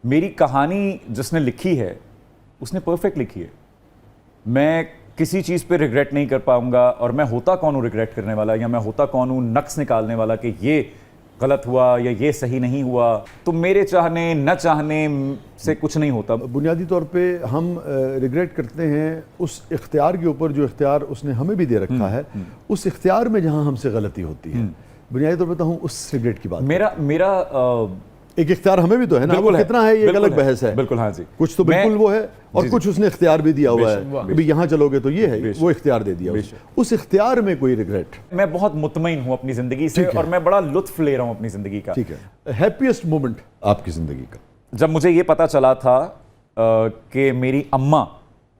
मेरी कहानी जिसने लिखी है उसने परफेक्ट लिखी है। मैं किसी चीज़ पे रिग्रेट नहीं कर पाऊंगा, और मैं होता कौन हूँ रिग्रेट करने वाला, या मैं होता कौन हूँ नक्स निकालने वाला कि ये गलत हुआ या ये सही नहीं हुआ। तो मेरे चाहने न चाहने से कुछ नहीं होता। बुनियादी तौर पे हम रिग्रेट करते हैं उस इख्तियार के ऊपर जो इख्तियार उसने हमें भी दे रखा है, उस इख्तियार में जहां हमसे गलती होती है। बुनियादी तौर पे तो हम उस रिग्रेट की बात मेरा एक इख्तियार हमें भी तो है ना, वो कितना है ये एक अलग बहस है। बिल्कुल, हाँ जी, कुछ तो बिल्कुल वो है, और कुछ उसने इख्तियार भी दिया हुआ है, अभी यहाँ चलोगे तो ये है, वो इख्तियार दे दिया। उस इख्तियार में कोई रिग्रेट? मैं बहुत मुतमईन हूँ अपनी जिंदगी से, और मैं बड़ा लुत्फ ले रहा हूँ अपनी जिंदगी का। ठीक है, हैप्पीएस्ट मोमेंट आपकी जिंदगी का? जब मुझे ये पता चला था कि मेरी अम्मा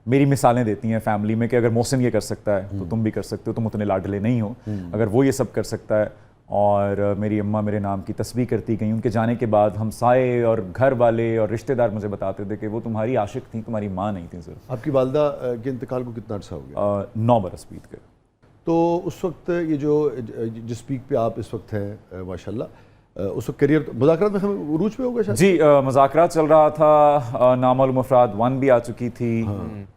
मेरी मिसालें देती हैं फैमिली में कि अगर मोहसिन ये कर सकता है तो तुम भी कर सकते हो, तुम उतने लाडले नहीं हो। अगर वो ये सब कर सकता है, और मेरी अम्मा मेरे नाम की तस्बीह करती गई। उनके जाने के बाद हमसाए और घर वाले और रिश्तेदार मुझे बताते थे कि वो तुम्हारी आशिक थी, तुम्हारी माँ नहीं थी। सर, आपकी वालदा के इंतकाल को कितना अर्सा हो गया? 9 बरस बीत गए। तो उस वक्त ये जो जिस पीक पे आप इस वक्त हैं माशाल्लाह, उस वक्त करियर मुज़ाकरात में हम उरूज पे होगा शायद? जी, मुज़ाकरात चल रहा था, नामालूम अफराद 1 भी आ चुकी थी।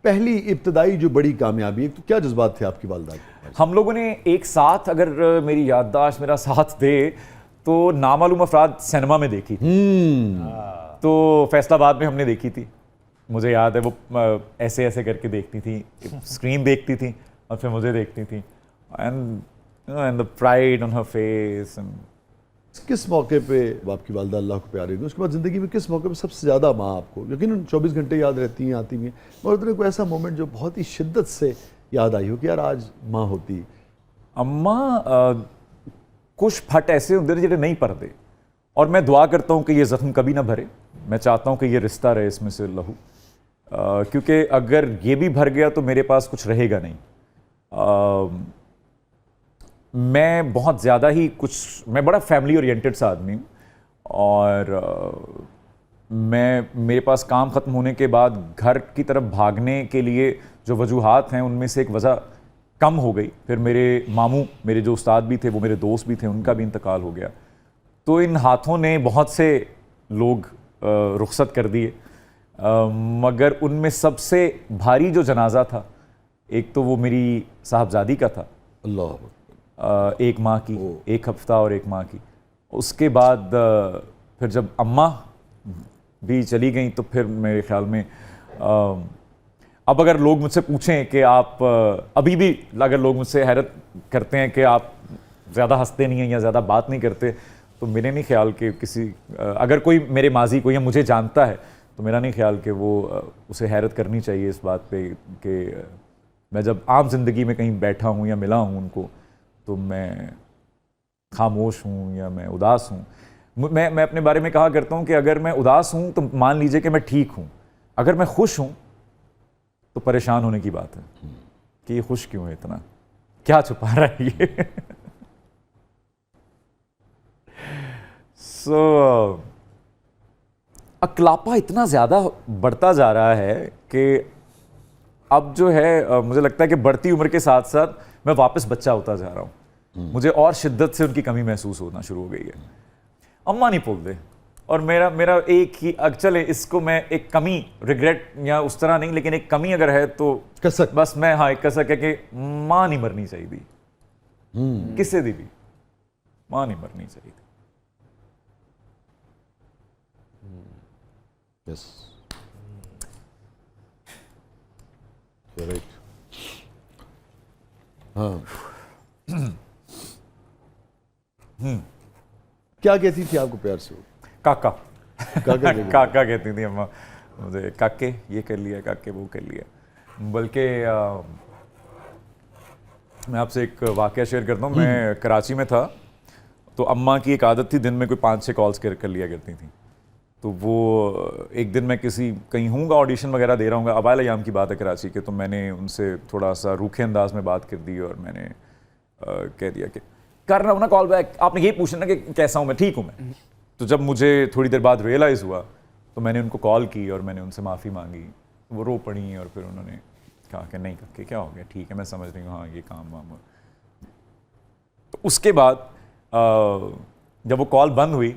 पहली इब्तदाई जो बड़ी कामयाबी, तो क्या जज्बात थे आपकी वालदा के? हम लोगों ने एक साथ, अगर मेरी याददाश्त मेरा साथ दे, तो नामालूम अफराद सिनेमा में देखी थी। तो फैसलाबाद में हमने देखी थी। मुझे याद है वो ऐसे ऐसे करके देखती थी, स्क्रीन देखती थी और फिर मुझे देखती थी, and the pride on her face. किस मौके पे आपकी वालदा अल्लाह को प्यारी थी? उसके बाद ज़िंदगी में किस मौके पे सबसे ज़्यादा माँ आपको, यकीनन 24 घंटे याद रहती हैं, आती हैं, मगर कोई ऐसा मोमेंट जो बहुत ही शिद्दत से याद आई हो कि यार आज माँ होती? अम्मा कुछ फट ऐसे होंगे जो नहीं पढ़ते, और मैं दुआ करता हूँ कि ये ज़ख्म कभी ना भरे। मैं चाहता हूँ कि ये रिश्ता रहे इसमें से लहू, क्योंकि अगर ये भी भर गया तो मेरे पास कुछ रहेगा नहीं। मैं बहुत ज़्यादा ही मैं बड़ा फैमिली ओरिएंटेड सा आदमी हूँ, और मेरे पास काम ख़त्म होने के बाद घर की तरफ भागने के लिए जो वजूहात हैं उनमें से एक वजह कम हो गई। फिर मेरे मामू, मेरे जो उस्ताद भी थे, वो मेरे दोस्त भी थे, उनका भी इंतकाल हो गया। तो इन हाथों ने बहुत से लोग रुखसत कर दिए, मगर उनमें सबसे भारी जो जनाजा था, एक तो वो मेरी साहबजादी का था, अल्लाह, एक माँ की, एक हफ्ता और एक माँ की। उसके बाद फिर जब अम्मा भी चली गई तो फिर मेरे ख्याल में अब अगर लोग मुझसे पूछें कि आप अभी भी, अगर लोग मुझसे हैरत करते हैं कि आप ज़्यादा हंसते नहीं हैं या ज़्यादा बात नहीं करते, तो मेरे नहीं ख्याल कि किसी, अगर कोई मेरे माजी को या मुझे जानता है तो मेरा नहीं ख्याल कि वो उसे हैरत करनी चाहिए इस बात पे कि मैं जब आम जिंदगी में कहीं बैठा हूँ या मिला हूँ उनको, तो मैं खामोश हूँ या मैं उदास हूँ। मैं अपने बारे में कहा करता हूँ कि अगर मैं उदास हूँ तो मान लीजिए कि मैं ठीक हूँ, अगर मैं खुश हूँ तो परेशान होने की बात है कि ये खुश क्यों है, इतना क्या छुपा रहा है ये। अकलापा इतना ज़्यादा बढ़ता जा रहा है कि अब जो है मुझे लगता है कि बढ़ती उम्र के साथ साथ मैं वापस बच्चा होता जा रहा हूँ। मुझे और शिद्दत से उनकी कमी महसूस होना शुरू हो गई है। अम्मा नहीं बोलते, और मेरा एक ही, चले इसको मैं एक कमी, रिग्रेट या उस तरह नहीं, लेकिन एक कमी अगर है तो कसक, बस मैं, हाँ, एक कसक है कि माँ नहीं मरनी चाहिए थी, किसी दी भी माँ नहीं मरनी चाहिए थी। Yes, right. हाँ, क्या कहती थी आपको प्यार से? काका काका काका कहती थी अम्मा मुझे, काके ये कर लिया, काके वो कर लिया। बल्कि मैं आपसे एक वाकया शेयर करता हूँ। मैं कराची में था, तो अम्मा की एक आदत थी दिन में कोई 5-6 कॉल्स कर लिया करती थी। तो वो एक दिन मैं कहीं हूँगा, ऑडिशन वगैरह दे रहा हूँ, अवाइल अयाम की बात है कराची के, तो मैंने उनसे थोड़ा सा रूखे अंदाज में बात कर दी और मैंने कह दिया कि कर रहा हूँ ना कॉल बैक, आपने यही पूछना कि कैसा हूँ मैं, ठीक हूँ मैं। तो जब मुझे थोड़ी देर बाद रियलाइज़ हुआ तो मैंने उनको कॉल की और मैंने उनसे माफ़ी मांगी। वो रो पड़ी और फिर उन्होंने कहा कि नहीं करके क्या हो गया, ठीक है मैं समझ रही हूँ, हाँ ये काम वाम। तो उसके बाद जब वो कॉल बंद हुई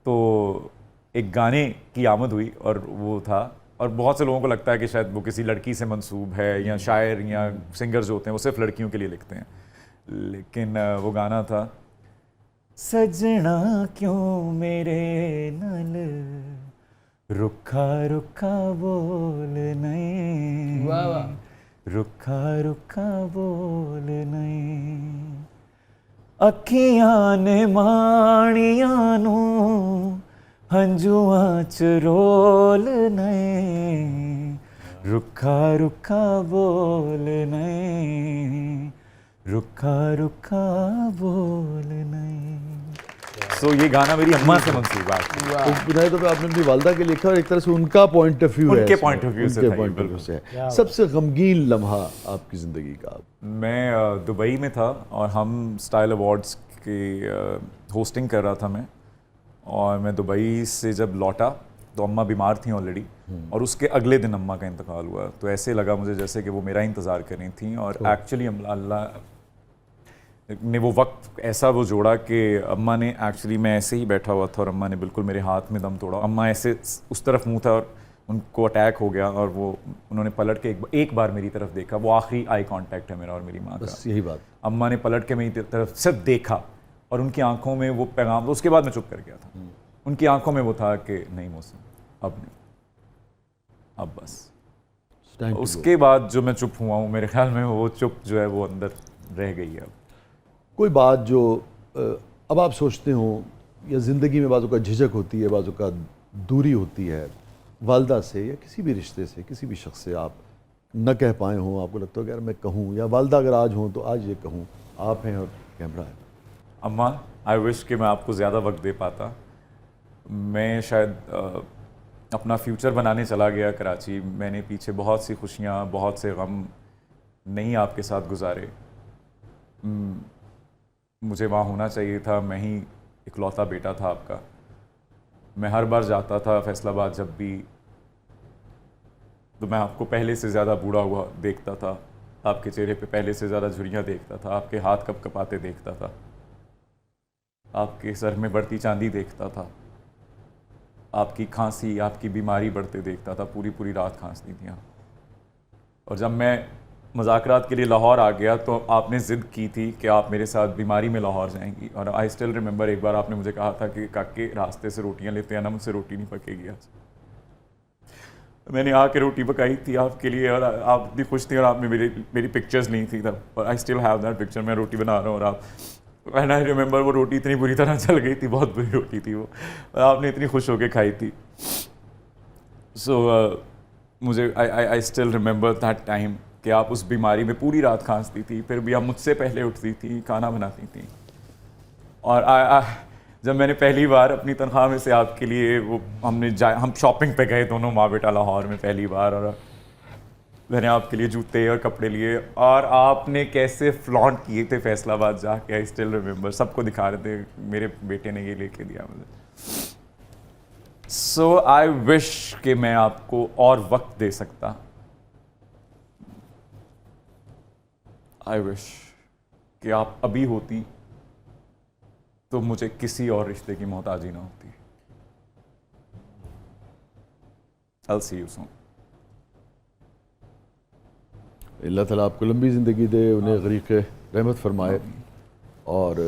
तो एक गाने की आमद हुई और वो था, और बहुत से लोगों को लगता है कि शायद वो किसी लड़की से मंसूब है, या शायर या सिंगर जो होते हैं वो सिर्फ लड़कियों के लिए लिखते हैं, लेकिन वो गाना था, सजना क्यों मेरे नल रुखा रुखा बोल नहीं, वाह वाह, रुखा रुखा बोल नहीं, अखियां ने माणियां नू हंजुआं च रोल नहीं, रुखा रुखा बोल नहीं, रुखा रुखा बोल नहीं। सो ये गाना मेरी अम्मा से मंसूब है। तो बुनियादी तौर पे आपने अपनी वालदा के लिखा और एक तरह से उनका पॉइंट ऑफ व्यू है, उनके इसमें, point of view से उनके था ये, point of view बिल्कुल। से है। सबसे गमगीन लम्हा आपकी ज़िंदगी का? मैं दुबई में था और हम स्टाइल अवार्ड्स की होस्टिंग कर रहा था मैं, और मैं दुबई से जब लौटा तो अम्मा बीमार थी ऑलरेडी, और उसके अगले दिन अम्मा का इंतकाल हुआ। तो ऐसे लगा मुझे जैसे कि वो मेरा इंतज़ार कर रही थी, और एक्चुअली अल्लाह ने वो वक्त ऐसा वो जोड़ा कि अम्मा ने एक्चुअली, मैं ऐसे ही बैठा हुआ था और अम्मा ने बिल्कुल मेरे हाथ में दम तोड़ा। अम्मा ऐसे उस तरफ मुंह था और उनको अटैक हो गया, और वो उन्होंने पलट के एक बार मेरी तरफ देखा। वो आखिरी आई कांटेक्ट है मेरा और मेरी माँ का, बस यही बात। अम्मा ने पलट के मेरी तरफ सिर्फ देखा और उनकी आंखों में वो पैगाम, उसके बाद मैं चुप कर गया था। उनकी आंखों में वो था कि नहीं मौसम, अब नहीं, अब बस। Time to go. उसके बाद जो मैं चुप हुआ हूँ, मेरे ख्याल में वो चुप जो है वो अंदर रह गई है अब। कोई बात जो अब आप सोचते हो, या ज़िंदगी में बाज़ों का झिझक होती है, बाज़ों का दूरी होती है वालदा से या किसी भी रिश्ते से, किसी भी शख्स से, आप न कह पाए हों, आपको लगता हो कि यार मैं कहूँ, या वालदा अगर आज हों तो आज ये कहूँ, आप हैं और कैमरा है? अम्मा, आई विश कि मैं आपको ज़्यादा वक्त दे पाता। मैं शायद अपना फ्यूचर बनाने चला गया कराची। मैंने पीछे बहुत सी खुशियाँ, बहुत से गम नहीं आपके साथ गुजारे। मुझे वहाँ होना चाहिए था, मैं ही इकलौता बेटा था आपका। मैं हर बार जाता था फैसलाबाद जब भी, तो मैं आपको पहले से ज़्यादा बूढ़ा हुआ देखता था, आपके चेहरे पे पहले से ज़्यादा झुर्रियाँ देखता था, आपके हाथ कपकपाते देखता था, आपके सर में बढ़ती चांदी देखता था, आपकी खांसी, आपकी बीमारी बढ़ते देखता था। पूरी पूरी रात खांसती थी आप। और जब मैं मज़ाकरात के लिए लाहौर आ गया तो आपने ज़िद की थी कि आप मेरे साथ बीमारी में लाहौर जाएंगी। और आई स्टिल रिमेंबर, एक बार आपने मुझे कहा था कि काके रास्ते से रोटियां लेते हैं ना, मुझसे रोटी नहीं पकेगी आज। मैंने आके रोटी पकाई थी आपके लिए, और आप इतनी खुश थी, और आपने मेरी पिक्चर्स ली थी तब, और I still have that picture. मैं रोटी बना रहा हूँ और आप, एंड आई रिमेंबर वो रोटी इतनी बुरी तरह जल गई थी, बहुत बुरी रोटी थी वो, और आपने इतनी खुश होकर खाई थी। सो मुझे I still remember that time कि आप उस बीमारी में पूरी रात खांसती थी, फिर भी आप मुझसे पहले उठती थी, खाना बनाती थी। और जब मैंने पहली बार अपनी तनख्वाह में से आपके लिए वो हम शॉपिंग पे गए दोनों माँ बेटा लाहौर में पहली बार, और मैंने आपके लिए जूते और कपड़े लिए, और आपने कैसे फ्लॉन्ट किए थे फैसलाबाद जाके। आई स्टिल रिमेंबर, सबको दिखा रहे थे मेरे बेटे ने ये लेके दिया मुझे। सो आई विश कि मैं आपको और वक्त दे सकता। आई विश कि आप अभी होती तो मुझे किसी और रिश्ते की मोहताजी ना होती। I'll see you soon. अल्लाह ताला आपको लंबी ज़िंदगी दे, उन्हें गरीक़ रहमत फरमाए, और